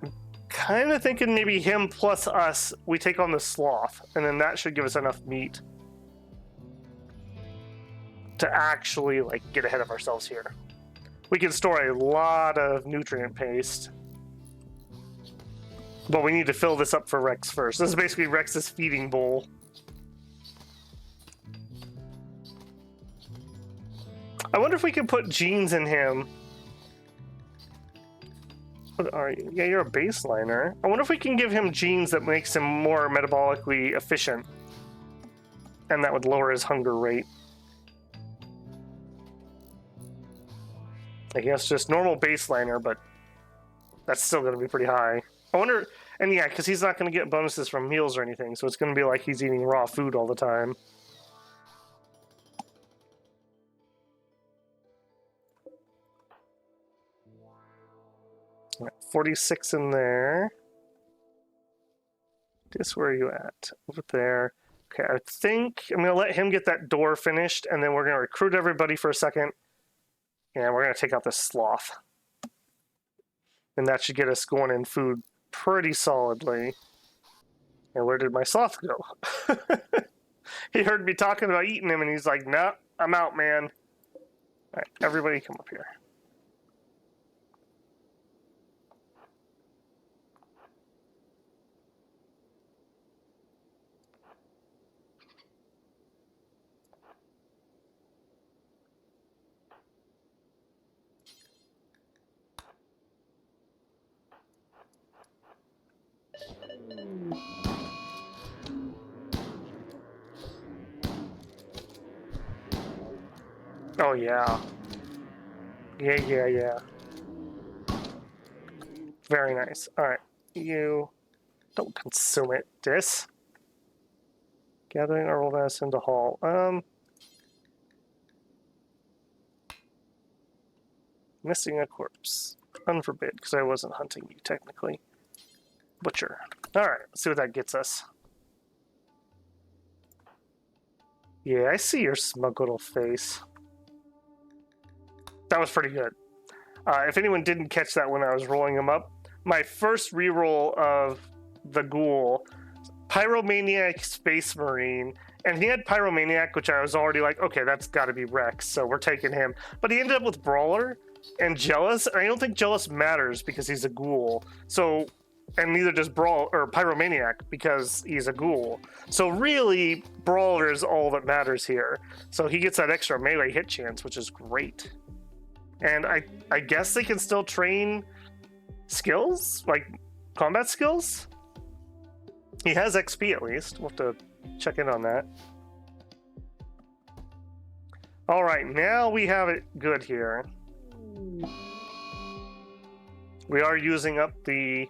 I'm kind of thinking maybe him plus us, we take on the sloth, and then that should give us enough meat to actually, like, get ahead of ourselves here. We can store a lot of nutrient paste. But we need to fill this up for Rex first. This is basically Rex's feeding bowl. I wonder if we can put genes in him. What are you? Yeah, you're a baseliner. I wonder if we can give him genes that makes him more metabolically efficient. And that would lower his hunger rate. I guess just normal baseliner, but that's still going to be pretty high. I wonder, and yeah, because he's not going to get bonuses from meals or anything, so it's going to be like he's eating raw food all the time. Right, 46 in there. Just where are you at? Over there. Okay, I think I'm going to let him get that door finished, and then we're going to recruit everybody for a second, and we're going to take out this sloth. And that should get us going in food pretty solidly. And where did my sloth go? He heard me talking about eating him, and he's like, "No, I'm out, man." All right, everybody come up here. Oh, yeah. Yeah. Very nice. All right. You don't consume it, Dis. Gathering our old ass into hall. Missing a corpse. Unforbid, because I wasn't hunting you, technically. Butcher. All right, let's see what that gets us. Yeah, I see your smug little face. That was pretty good. If anyone didn't catch that when I was rolling them up, my first reroll of the ghoul Pyromaniac Space Marine, and he had Pyromaniac, which I was already like, okay, that's got to be Rex, so we're taking him. But he ended up with Brawler and Jealous, and I don't think Jealous matters because he's a ghoul. So, and neither does Pyromaniac because he's a ghoul. So really, Brawler is all that matters here. So he gets that extra melee hit chance, which is great. And I guess they can still train skills, like combat skills. He has XP at least. We'll have to check in on that. All right, now we have it good here. We are using up the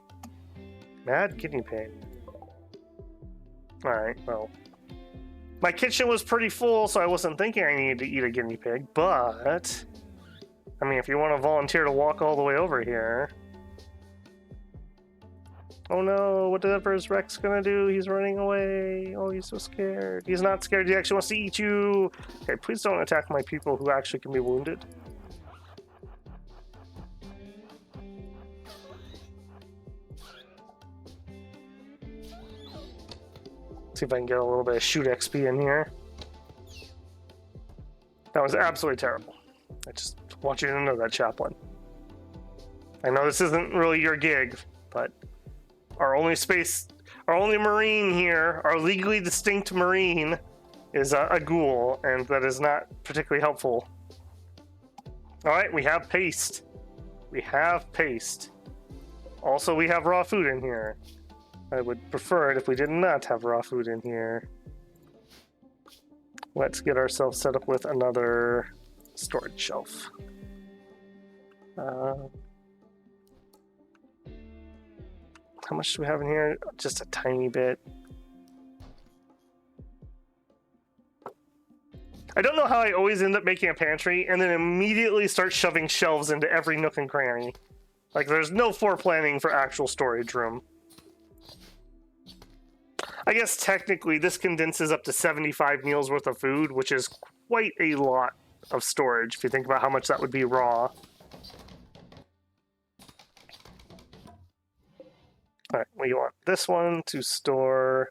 Mad Guinea Pig. All right, well, my kitchen was pretty full, so I wasn't thinking I needed to eat a guinea pig, but I mean, if you want to volunteer to walk all the way over here. Oh no, whatever is Rex gonna do? He's running away. Oh, he's so scared. He's not scared, he actually wants to eat you. Okay, please don't attack my people who actually can be wounded. See if I can get a little bit of shoot XP in here. That was absolutely terrible. I just want you to know that, Chaplain. I know this isn't really your gig, but our only Marine here, our legally distinct Marine, is a ghoul, and that is not particularly helpful. Alright, we have paste. We have paste. Also, we have raw food in here. I would prefer it if we did not have raw food in here. Let's get ourselves set up with another storage shelf. How much do we have in here? Just a tiny bit. I don't know how I always end up making a pantry and then immediately start shoving shelves into every nook and cranny. Like, there's no foreplanning for actual storage room. I guess technically this condenses up to 75 meals worth of food, which is quite a lot of storage if you think about how much that would be raw. Alright, we want this one to store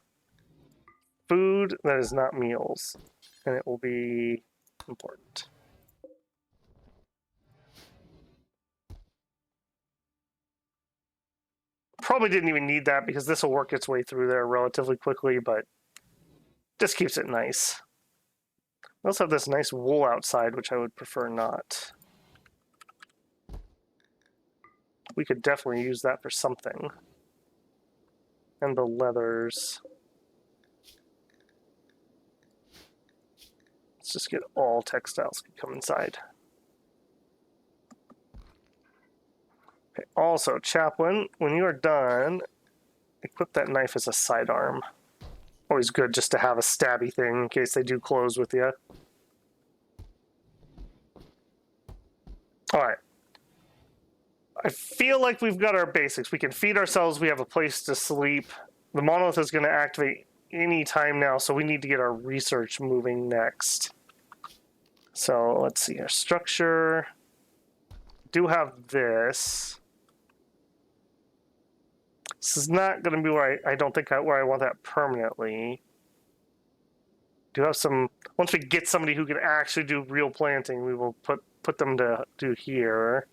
food that is not meals, and it will be important. Probably didn't even need that because this will work its way through there relatively quickly, but just keeps it nice. We also have this nice wool outside, which I would prefer not. We could definitely use that for something. And the leathers. Let's just get all textiles to come inside. Okay, also, Chaplain, when you are done, equip that knife as a sidearm. Always good just to have a stabby thing in case they do close with you. Alright. I feel like we've got our basics. We can feed ourselves, we have a place to sleep. The monolith is going to activate any time now, so we need to get our research moving next. So let's see, our structure. Do have this. This is not going to be where I don't think where I want that permanently. Do have some. Once we get somebody who can actually do real planting, we will put them to do here.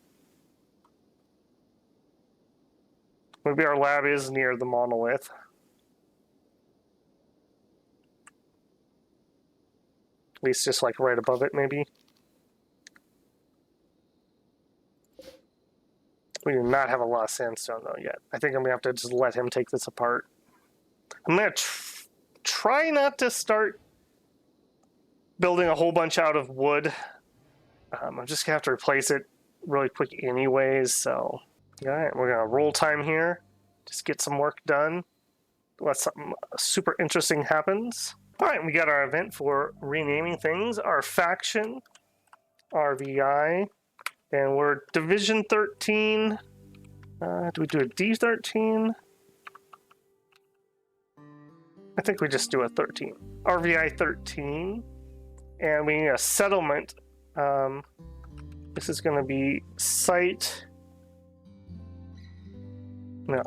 Maybe our lab is near the monolith. At least just like right above it, maybe. We do not have a lot of sandstone though yet. I think I'm gonna have to just let him take this apart. I'm gonna try not to start building a whole bunch out of wood. I'm just gonna have to replace it really quick anyways, so. Alright, we're gonna roll time here. Just get some work done. Unless something super interesting happens. Alright, we got our event for renaming things. Our faction, RVI, and we're Division 13. Do we do a D13? I think we just do a 13. RVI-13. And we need a settlement. This is going to be site. No.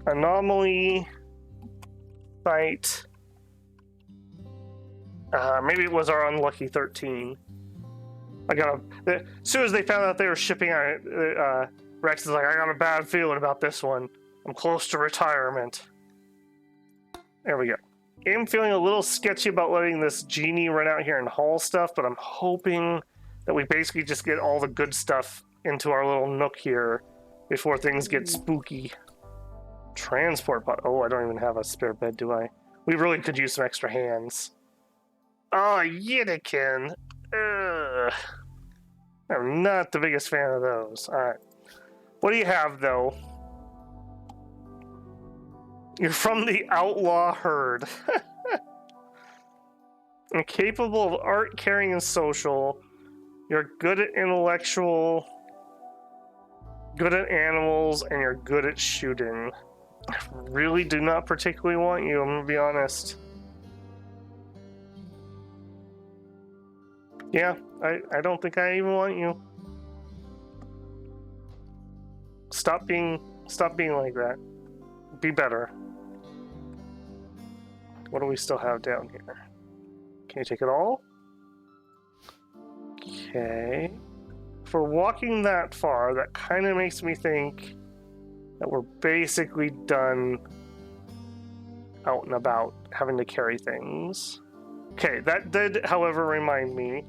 Anomaly site. Maybe it was our unlucky 13. As soon as they found out they were shipping out, Rex is like, I got a bad feeling about this one. I'm close to retirement. There we go. I'm feeling a little sketchy about letting this genie run out here and haul stuff, but I'm hoping that we basically just get all the good stuff into our little nook here before things get spooky. Transport pod. Oh, I don't even have a spare bed, do I? We really could use some extra hands. Oh, Yiddikin. Ugh. I'm not the biggest fan of those. Alright. What do you have, though? You're from the outlaw herd. You're capable of art, caring, and social. You're good at intellectual, good at animals, and you're good at shooting. I really do not particularly want you, I'm gonna be honest. Yeah, I don't think I even want you. Stop being like that. Be better. What do we still have down here? Can you take it all? Okay. For walking that far, that kind of makes me think that we're basically done out and about having to carry things. Okay, that did, however, remind me,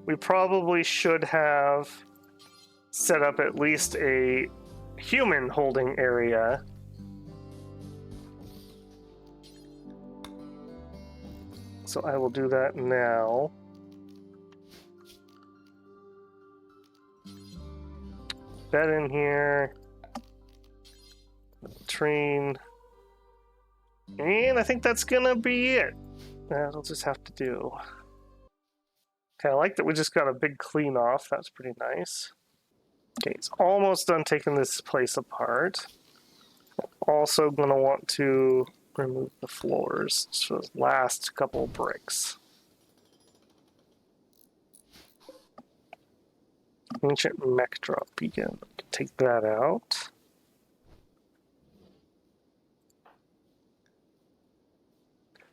we probably should have set up at least a human holding area. So I will do that now. Bed in here. Train. And I think that's gonna be it. That'll just have to do. Okay, I like that we just got a big clean off. That's pretty nice. Okay, it's almost done taking this place apart. Also gonna want to remove the floors. So the last couple bricks. Ancient mech drop beacon. Take that out.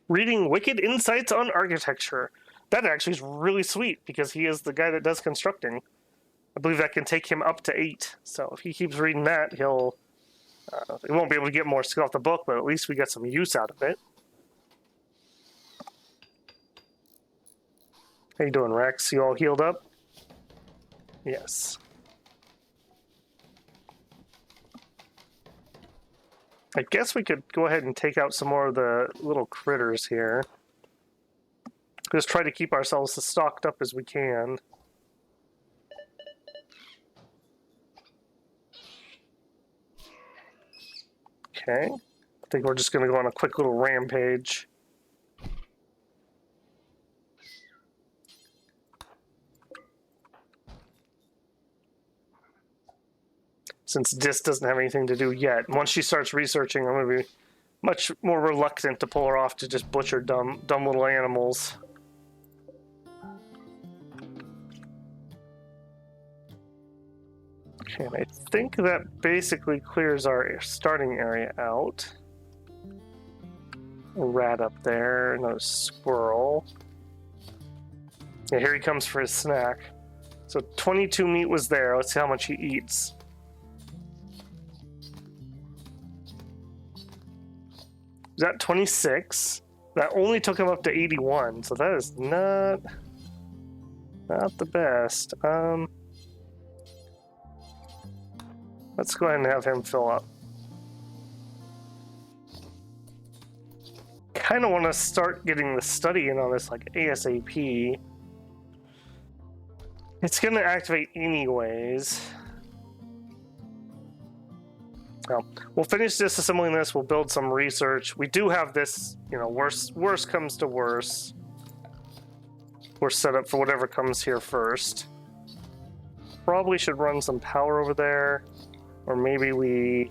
Reading Wicked Insights on Architecture. That actually is really sweet because he is the guy that does constructing. I believe that can take him up to 8. So if he keeps reading that, he won't be able to get more skill off the book, but at least we get some use out of it. How you doing, Rex? You all healed up? Yes. I guess we could go ahead and take out some more of the little critters here. Just try to keep ourselves as stocked up as we can. Okay. I think we're just going to go on a quick little rampage. Since Dis doesn't have anything to do yet. Once she starts researching, I'm going to be much more reluctant to pull her off to just butcher dumb little animals. Okay, and I think that basically clears our starting area out. A rat up there, another squirrel. Yeah, here he comes for his snack. So 22 meat was there. Let's see how much he eats. He's at 26. That only took him up to 81, so that is not the best. Let's go ahead and have him fill up. Kind of want to start getting the study in on this like ASAP. It's going to activate anyways. Well, we'll finish disassembling this. We'll build some research. We do have this, you know, worst comes to worst. We're set up for whatever comes here first. Probably should run some power over there. Or maybe we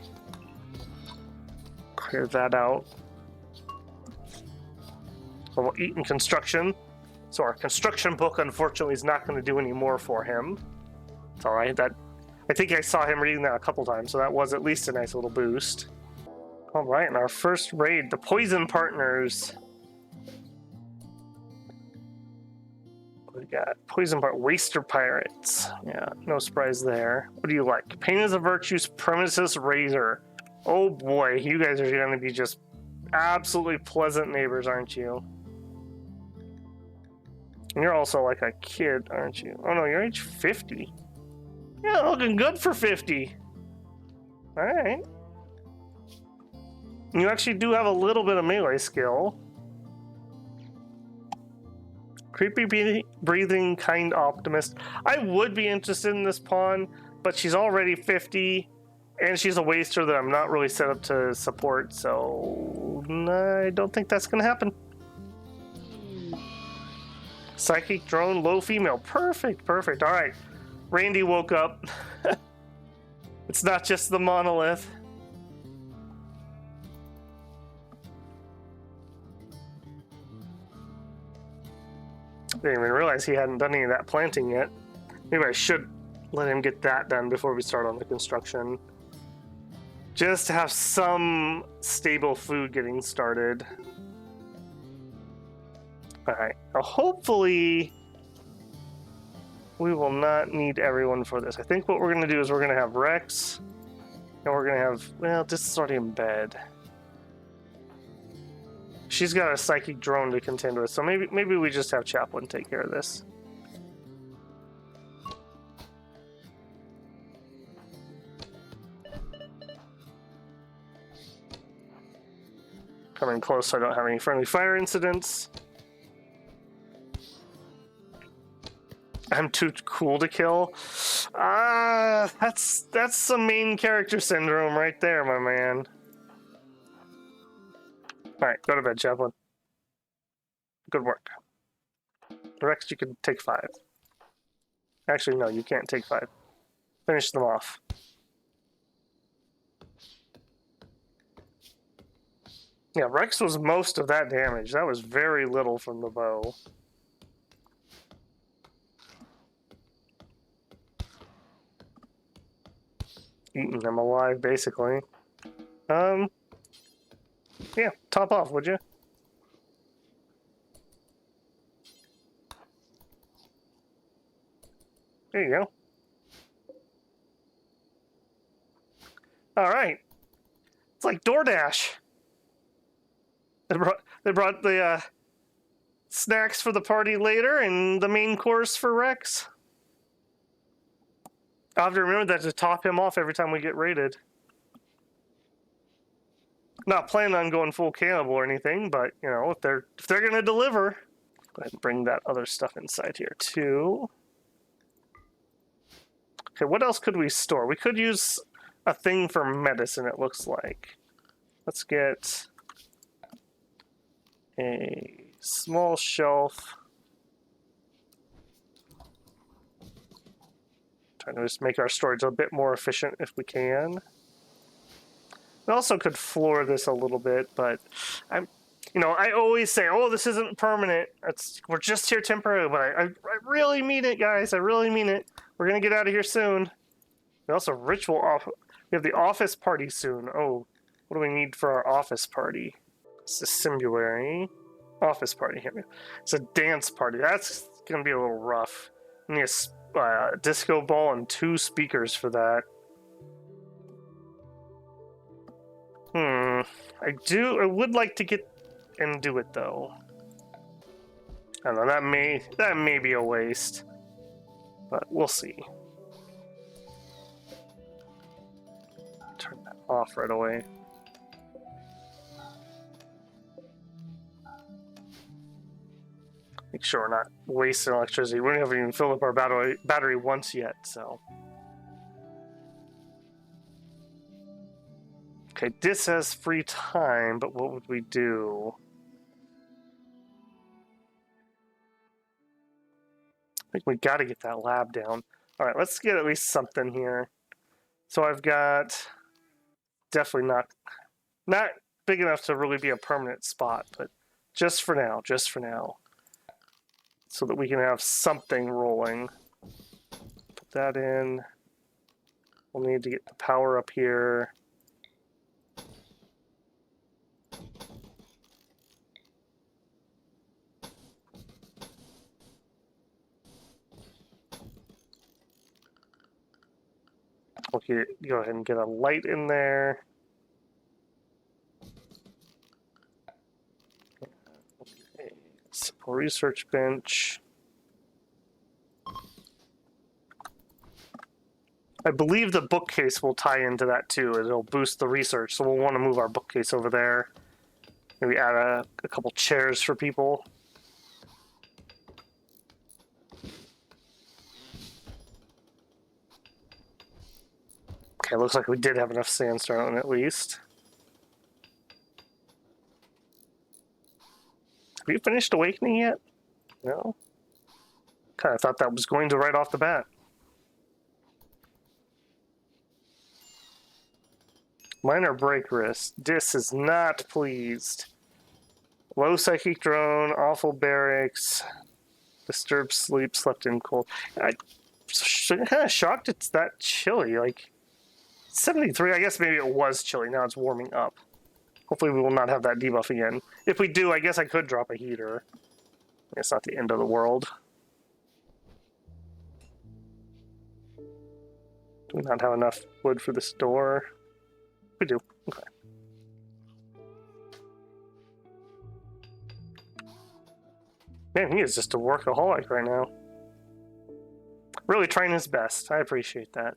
clear that out. We'll eat in construction. So our construction book, unfortunately, is not going to do any more for him. It's all right. I think I saw him reading that a couple times, so that was at least a nice little boost. All right, and our first raid, the Poison Partners. We got Poison Waster Pirates. Yeah, no surprise there. What do you like? Pain is a Virtue's Premises Razor. Oh boy, you guys are going to be just absolutely pleasant neighbors, aren't you? And you're also like a kid, aren't you? Oh no, you're age 50. Yeah, looking good for 50. Alright. You actually do have a little bit of melee skill. Creepy breathing kind optimist. I would be interested in this pawn, but she's already 50, and she's a waster that I'm not really set up to support, so I don't think that's going to happen. Psychic drone, low female. Perfect, perfect. All right. Randy woke up. It's not just the monolith. Didn't even realize he hadn't done any of that planting yet. Maybe I should let him get that done before we start on the construction. Just to have some stable food getting started. Alright, now hopefully we will not need everyone for this. I think what we're going to do is we're going to have Rex, and we're going to have, well, this is already in bed. She's got a psychic drone to contend with, so maybe we just have Chaplain take care of this. Coming close so I don't have any friendly fire incidents. I'm too cool to kill. That's some main character syndrome right there, my man. Alright, go to bed, Chaplain. Good work. Rex, you can take 5. Actually, no, you can't take 5. Finish them off. Yeah, Rex was most of that damage. That was very little from the bow. Eating them alive, basically. Yeah, top off, would you? There you go. All right. It's like DoorDash. They brought the snacks for the party later and the main course for Rex. I'll have to remember that to top him off every time we get raided. Not planning on going full cannibal or anything, but you know, if they're gonna deliver, go ahead and bring that other stuff inside here too. Okay, what else could we store? We could use a thing for medicine, it looks like. Let's get a small shelf. Trying to just make our storage a bit more efficient if we can. We also could floor this a little bit, but I always say, oh, this isn't permanent. We're just here temporarily, but I really mean it, guys. I really mean it. We're gonna get out of here soon. We also ritual off. We have the office party soon. Oh, what do we need for our office party? It's a Simulary office party here. It's a dance party. That's gonna be a little rough. We need a disco ball and 2 speakers for that. I would like to get and do it though. I don't know, that may be a waste. But we'll see. Turn that off right away. Make sure we're not wasting electricity. We haven't even filled up our battery once yet, so. Okay, this has free time, but what would we do? I think we gotta get that lab down. All right, let's get at least something here. So I've got definitely not big enough to really be a permanent spot, but just for now, so that we can have something rolling. Put that in. We'll need to get the power up here. Okay, go ahead and get a light in there. Okay, simple research bench. I believe the bookcase will tie into that too. It'll boost the research, so we'll want to move our bookcase over there. Maybe add a couple chairs for people. Okay, looks like we did have enough sandstone at least. Have you finished awakening yet? No? Kind of thought that was going to right off the bat. Minor break risk. Dis is not pleased. Low psychic drone, awful barracks, disturbed sleep, slept in cold. I'm kind of shocked it's that chilly. Like 73, I guess maybe it was chilly. Now it's warming up. Hopefully we will not have that debuff again. If we do, I guess I could drop a heater. It's not the end of the world. Do we not have enough wood for this door? We do. Okay. Man, he is just a workaholic right now. Really trying his best. I appreciate that.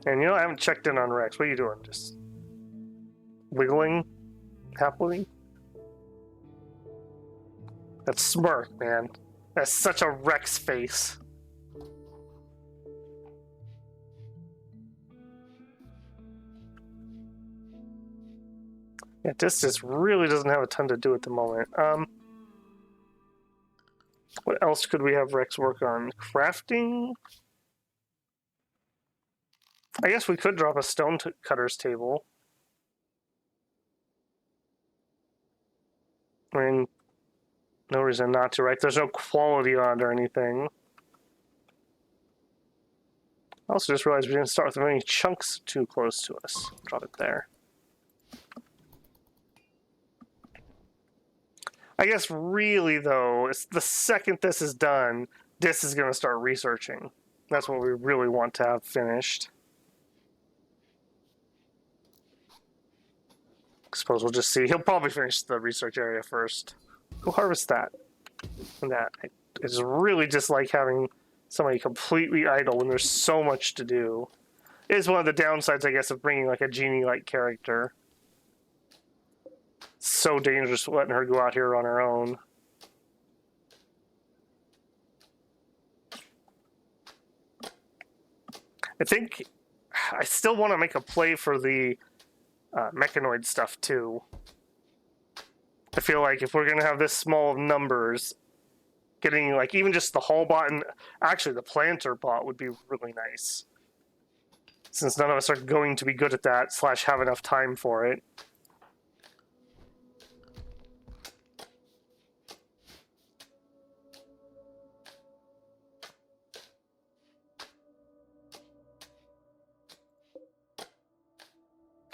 And you know, I haven't checked in on Rex. What are you doing? Just wiggling happily? That smirk, man. That's such a Rex face. Yeah, this just really doesn't have a ton to do at the moment. What else could we have Rex work on? Crafting? I guess we could drop a stone cutter's table. I mean, no reason not to, right? There's no quality on it or anything. I also just realized we didn't start with any chunks too close to us. Drop it there. I guess really, though, it's the second this is done, this is going to start researching. That's what we really want to have finished. I suppose we'll just see. He'll probably finish the research area first. Go harvest that. And that. I just really dislike having somebody completely idle when there's so much to do. It is one of the downsides, I guess, of bringing like a genie-like character. It's so dangerous letting her go out here on her own. I think I still want to make a play for the mechanoid stuff too. I feel like if we're going to have this small of numbers, getting like even just the hull bot and actually the planter bot would be really nice. Since none of us are going to be good at that / have enough time for it.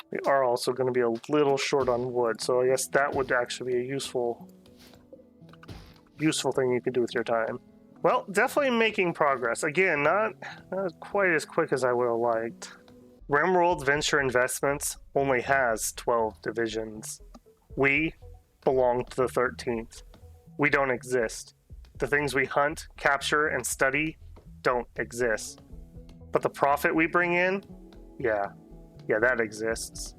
We are also going to be a little short on wood, so I guess that would actually be a useful thing you could do with your time. Well, definitely making progress. Again, not quite as quick as I would have liked. RimWorld Venture Investments only has 12 divisions. We belong to the 13th. We don't exist. The things we hunt, capture, and study don't exist. But the profit we bring in, yeah, that exists.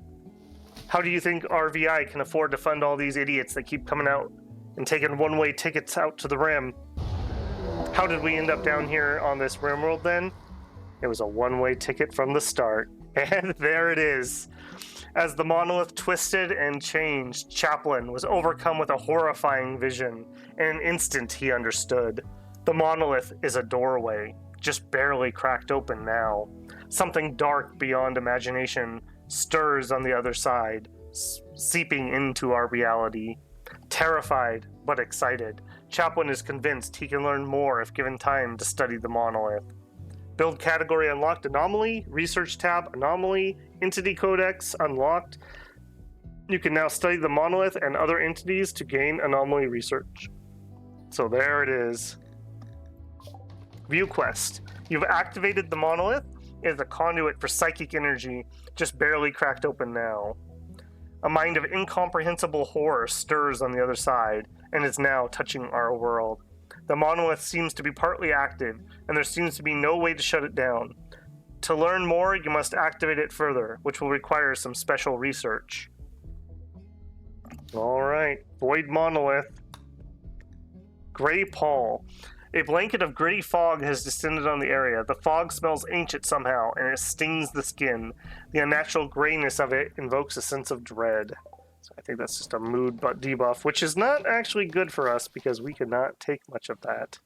How do you think RVI can afford to fund all these idiots that keep coming out and taking one-way tickets out to the rim? How did we end up down here on this RimWorld then? It was a one-way ticket from the start. And there it is. As the monolith twisted and changed, Chaplin was overcome with a horrifying vision. In an instant, he understood. The monolith is a doorway, just barely cracked open now. Something dark beyond imagination stirs on the other side, seeping into our reality. Terrified, but excited, Chaplin is convinced he can learn more if given time to study the monolith. Build category unlocked anomaly, research tab anomaly, entity codex unlocked. You can now study the monolith and other entities to gain anomaly research. So there it is. View quest. You've activated the monolith. It is a conduit for psychic energy, just barely cracked open now. A mind of incomprehensible horror stirs on the other side, and is now touching our world. The monolith seems to be partly active, and there seems to be no way to shut it down. To learn more, you must activate it further, which will require some special research. Alright, Void Monolith. Gray Pall. A blanket of gritty fog has descended on the area. The fog smells ancient somehow, and it stings the skin. The unnatural grayness of it invokes a sense of dread. So I think that's just a mood debuff, which is not actually good for us because we cannot take much of that.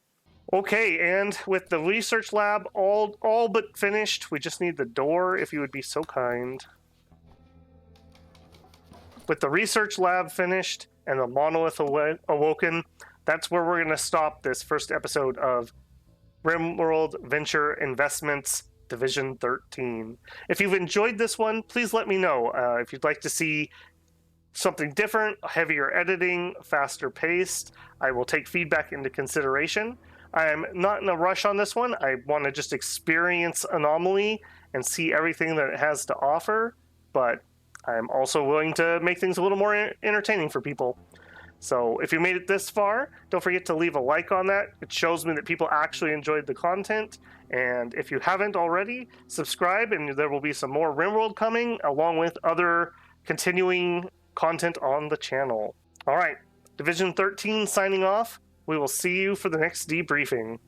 Okay, and with the research lab all but finished, we just need the door, if you would be so kind. With the research lab finished and the monolith awoken, that's where we're going to stop this first episode of RimWorld Venture Investments Division 13. If you've enjoyed this one, please let me know. If you'd like to see something different, heavier editing, faster paced, I will take feedback into consideration. I am not in a rush on this one. I want to just experience Anomaly and see everything that it has to offer, but I'm also willing to make things a little more entertaining for people. So if you made it this far, don't forget to leave a like on that. It shows me that people actually enjoyed the content. And if you haven't already, subscribe, and there will be some more RimWorld coming, along with other continuing content on the channel. All right, Division 13 signing off. We will see you for the next debriefing.